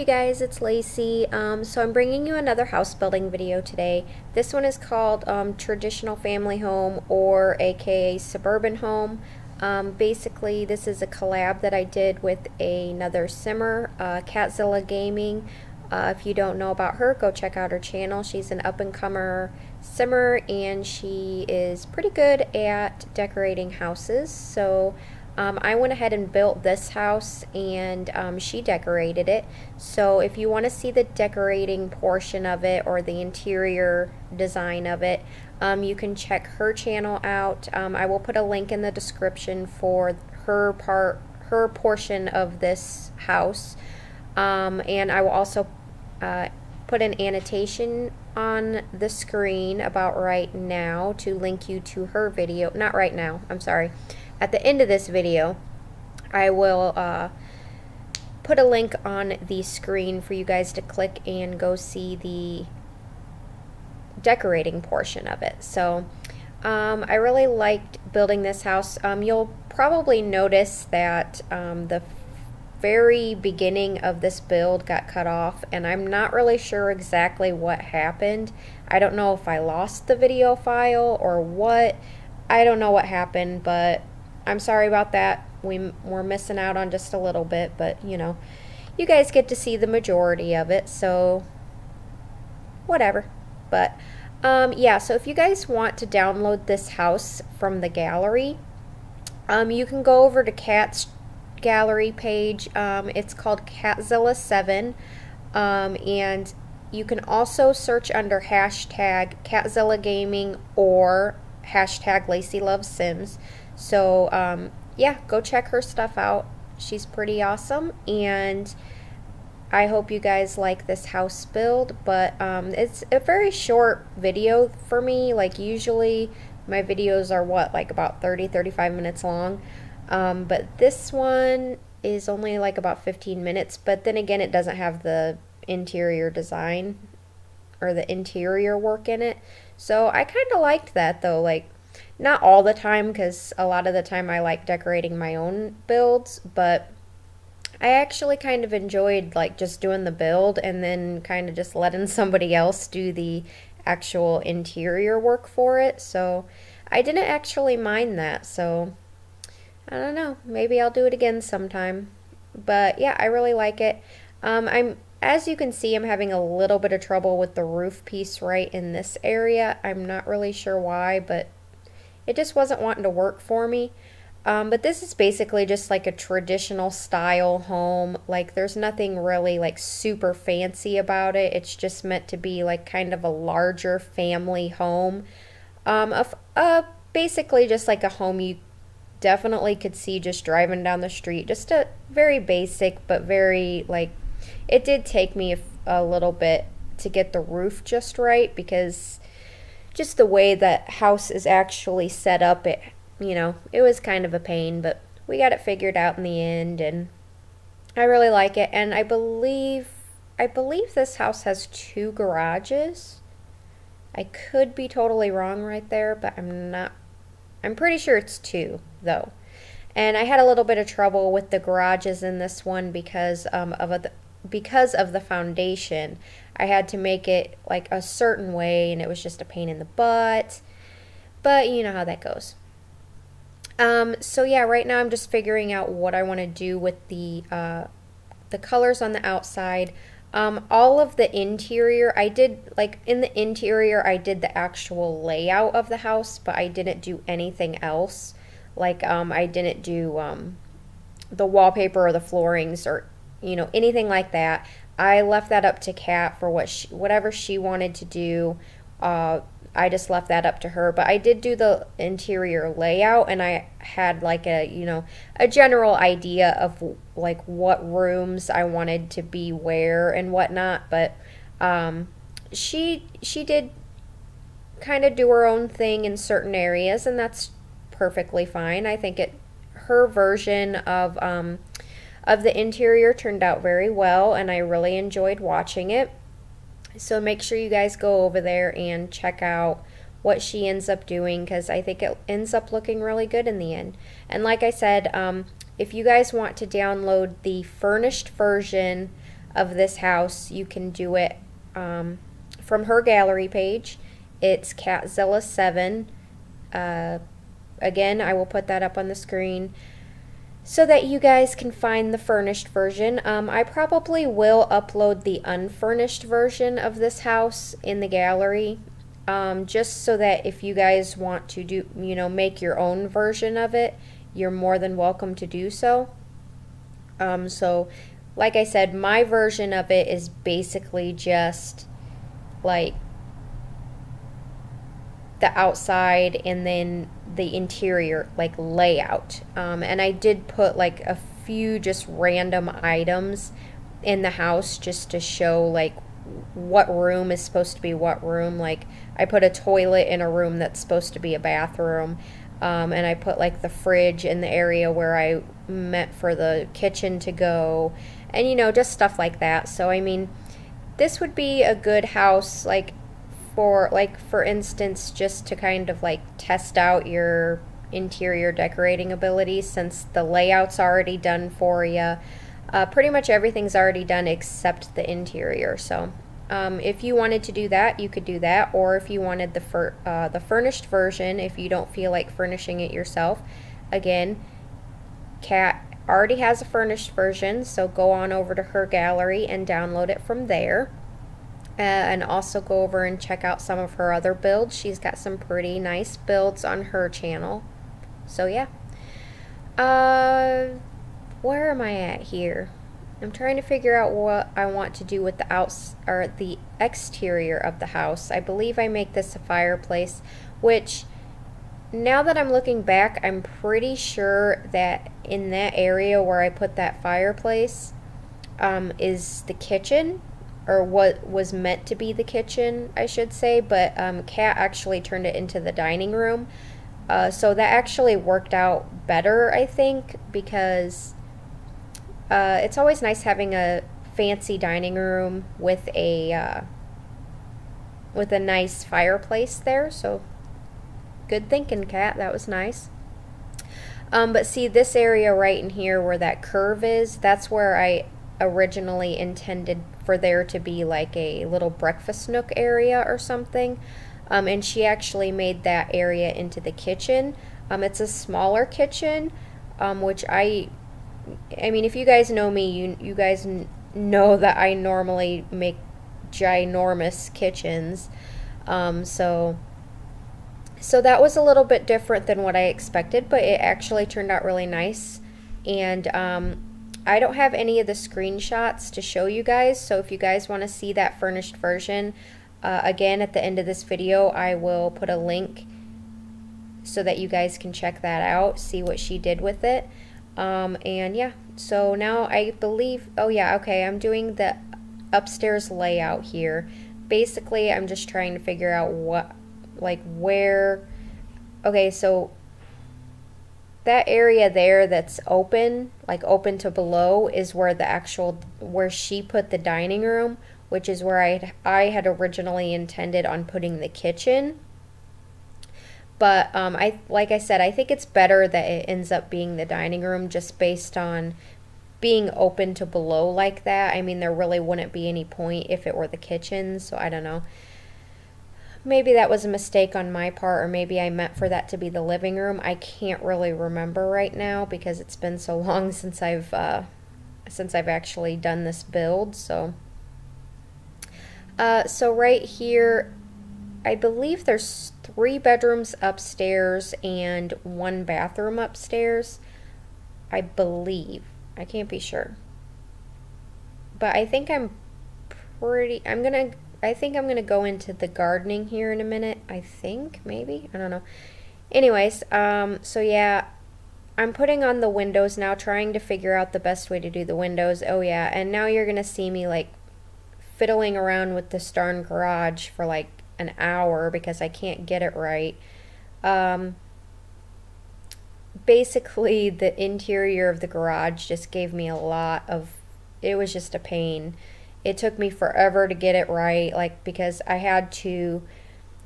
you guys, it's Lacey. So I'm bringing you another house building video today. This one is called Traditional Family Home, or aka Suburban Home. Basically this is a collab that I did with another simmer, Katzilla Gaming. If you don't know about her, go check out her channel. She's an up-and-comer simmer and she is pretty good at decorating houses. So I went ahead and built this house and she decorated it. So if you want to see the decorating portion of it or the interior design of it, you can check her channel out. I will put a link in the description for her portion of this house, and I will also put an annotation on the screen about right now to link you to her video. Not right now, I'm sorry. At the end of this video, I will put a link on the screen for you guys to click and go see the decorating portion of it. So I really liked building this house. You'll probably notice that the very beginning of this build got cut off, and I'm not really sure exactly what happened. I don't know if I lost the video file or what. I don't know what happened, but I'm sorry about that. We're missing out on just a little bit, but you know, you guys get to see the majority of it, so whatever. But yeah, so if you guys want to download this house from the gallery, you can go over to Kat's gallery page. It's called Katzilla 7, and you can also search under hashtag Katzilla Gaming or hashtag LaceyLovesSims. So yeah, go check her stuff out. She's pretty awesome, and I hope you guys like this house build. But it's a very short video for me. Like usually my videos are what, like about 30-35 minutes long, but this one is only like about 15 minutes. But then again, it doesn't have the interior design or the interior work in it, so I kind of liked that though. Like, not all the time, because a lot of the time I like decorating my own builds, but I actually kind of enjoyed like just doing the build and then kind of just letting somebody else do the actual interior work for it. So I didn't actually mind that. So I don't know, maybe I'll do it again sometime. But yeah, I really like it. As you can see, I'm having a little bit of trouble with the roof piece right in this area. I'm not really sure why, but it just wasn't wanting to work for me. But this is basically just like a traditional style home. Like there's nothing really like super fancy about it. It's just meant to be like kind of a larger family home. Basically just like a home you definitely could see just driving down the street. Just a very basic, but very like, it did take me a little bit to get the roof just right, because just the way that house is actually set up, it, you know, it was kind of a pain, but we got it figured out in the end, and I really like it. And I believe this house has 2 garages. I could be totally wrong right there, but I'm pretty sure it's 2 though. And I had a little bit of trouble with the garages in this one because of the foundation. I had to make it like a certain way, and it was just a pain in the butt, but you know how that goes. So yeah, right now I'm just figuring out what I want to do with the colors on the outside. All of the interior, I did, like in the interior I did the actual layout of the house, but I didn't do anything else. Like I didn't do the wallpaper or the floorings or, you know, anything like that. I left that up to Kat for whatever she wanted to do. I just left that up to her, but I did do the interior layout, and I had like a, you know, a general idea of like what rooms I wanted to be where and whatnot. But she did kind of do her own thing in certain areas, and that's perfectly fine. I think her version of the interior turned out very well, and I really enjoyed watching it. So make sure you guys go over there and check out what she ends up doing, because I think it ends up looking really good in the end. And like I said, if you guys want to download the furnished version of this house, you can do it from her gallery page. It's Katzilla7. Again, I will put that up on the screen so that you guys can find the furnished version. I probably will upload the unfurnished version of this house in the gallery, just so that if you guys want to do, make your own version of it, you're more than welcome to do so. So like I said, my version of it is basically just like the outside and then the interior like layout, and I did put like a few just random items in the house just to show like what room is supposed to be what room. Like I put a toilet in a room that's supposed to be a bathroom, and I put like the fridge in the area where I meant for the kitchen to go, and just stuff like that. So I mean, this would be a good house for instance, just to kind of like test out your interior decorating abilities, since the layout's already done for you. Pretty much everything's already done except the interior. So if you wanted to do that, you could do that, or if you wanted the furnished version, if you don't feel like furnishing it yourself, again, Kat already has a furnished version, so go on over to her gallery and download it from there. And also go over and check out some of her other builds. She's got some pretty nice builds on her channel. So yeah. Where am I at here? I'm trying to figure out what I want to do with the exterior of the house. I believe I make this a fireplace, which now that I'm looking back, I'm pretty sure that in that area where I put that fireplace is the kitchen, or what was meant to be the kitchen, I should say, but Kat actually turned it into the dining room. So that actually worked out better, I think, because it's always nice having a fancy dining room with a nice fireplace there. So good thinking, Kat. That was nice. But see, this area right in here where that curve is, that's where I originally intended for there to be like a little breakfast nook area or something, and she actually made that area into the kitchen. It's a smaller kitchen, which I mean, if you guys know me, you guys know that I normally make ginormous kitchens, so that was a little bit different than what I expected, but it actually turned out really nice. And I don't have any of the screenshots to show you guys, so if you guys want to see that furnished version, again, at the end of this video, I will put a link so that you guys can check that out, see what she did with it. And yeah, so now I believe, oh yeah, okay, I'm doing the upstairs layout here. Basically, I'm just trying to figure out where, okay, so that area there that's open, like open to below, is where where she put the dining room, which is where I had originally intended on putting the kitchen. But like I said, I think it's better that it ends up being the dining room, just based on being open to below like that. I mean, there really wouldn't be any point if it were the kitchen, so I don't know. Maybe that was a mistake on my part, or maybe I meant for that to be the living room. I can't really remember right now because it's been so long since I've actually done this build. So right here, I believe there's 3 bedrooms upstairs and 1 bathroom upstairs. I believe. I can't be sure. But I think I think I'm gonna go into the gardening here in a minute. I think, maybe, I don't know. Anyways, so yeah, I'm putting on the windows now, trying to figure out the best way to do the windows. Oh yeah, and now you're gonna see me like fiddling around with this darn garage for like an hour because I can't get it right. Basically, the interior of the garage just gave me a lot of, it was just a pain. It took me forever to get it right, like, because I had to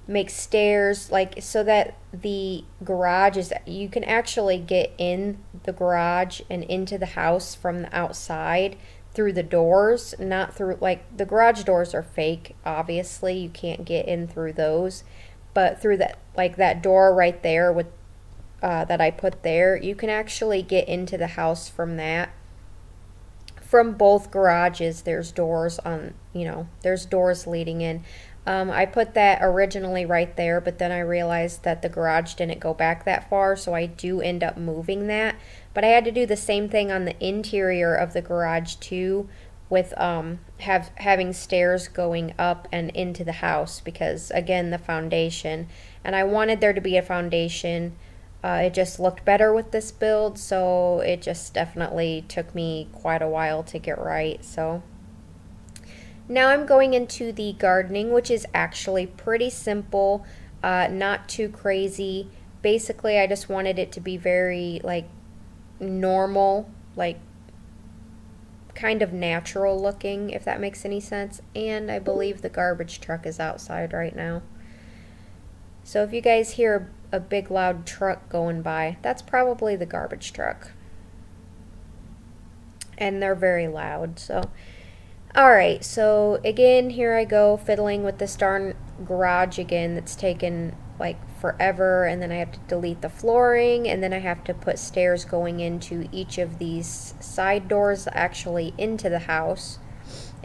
make stairs, like, so that the garage is, you can actually get in the garage and into the house from the outside through the doors, not through, like, the garage doors are fake, obviously, you can't get in through those, but through that, like, that door right there with, that I put there, you can actually get into the house from that. From both garages, there's doors on, you know, there's doors leading in. I put that originally right there, but then I realized that the garage didn't go back that far, so I do end up moving that. But I had to do the same thing on the interior of the garage too, with having stairs going up and into the house, because again, the foundation, and I wanted there to be a foundation. It just looked better with this build, so it just definitely took me quite a while to get right. So now I'm going into the gardening, which is actually pretty simple, not too crazy. Basically, I just wanted it to be very, like, normal, like, kind of natural looking, if that makes any sense. And I believe the garbage truck is outside right now. So if you guys hear a big loud truck going by, that's probably the garbage truck. And they're very loud, so. Alright, so again, here I go fiddling with this darn garage again that's taken like forever, and then I have to delete the flooring, and then I have to put stairs going into each of these side doors actually into the house.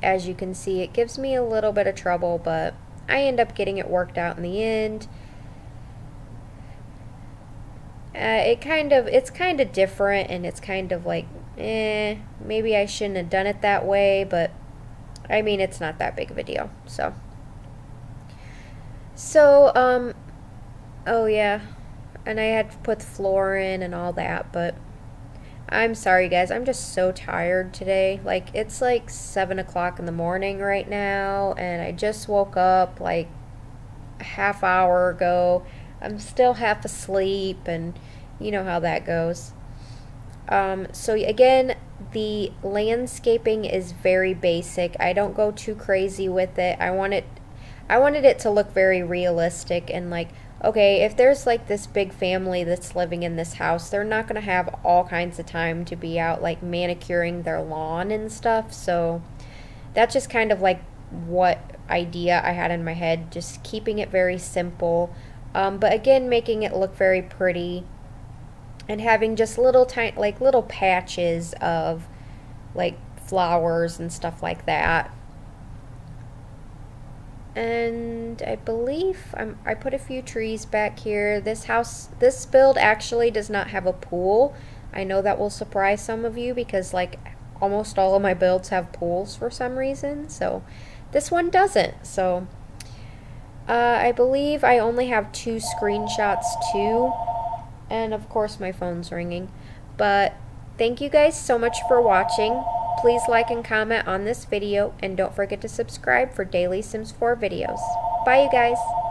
As you can see, it gives me a little bit of trouble, but I end up getting it worked out in the end. It's kind of different, and it's kind of like, maybe I shouldn't have done it that way, but I mean, it's not that big of a deal. So, oh yeah, and I had to put the floor in and all that, but I'm sorry guys, I'm just so tired today. Like, it's like 7 o'clock in the morning right now, and I just woke up like a half hour ago. I'm still half asleep, and you know how that goes. So again, the landscaping is very basic. I don't go too crazy with it. I wanted it to look very realistic, and like, okay, if there's like this big family that's living in this house, they're not gonna have all kinds of time to be out like manicuring their lawn and stuff. So that's just kind of like what idea I had in my head, just keeping it very simple. But again, making it look very pretty, and having just little tiny, like little patches of like flowers and stuff like that. And I believe I put a few trees back here. This build actually does not have a pool. I know that will surprise some of you, because like almost all of my builds have pools for some reason. So this one doesn't. So I believe I only have 2 screenshots too, and of course my phone's ringing. But thank you guys so much for watching. Please like and comment on this video, and don't forget to subscribe for daily Sims 4 videos. Bye you guys!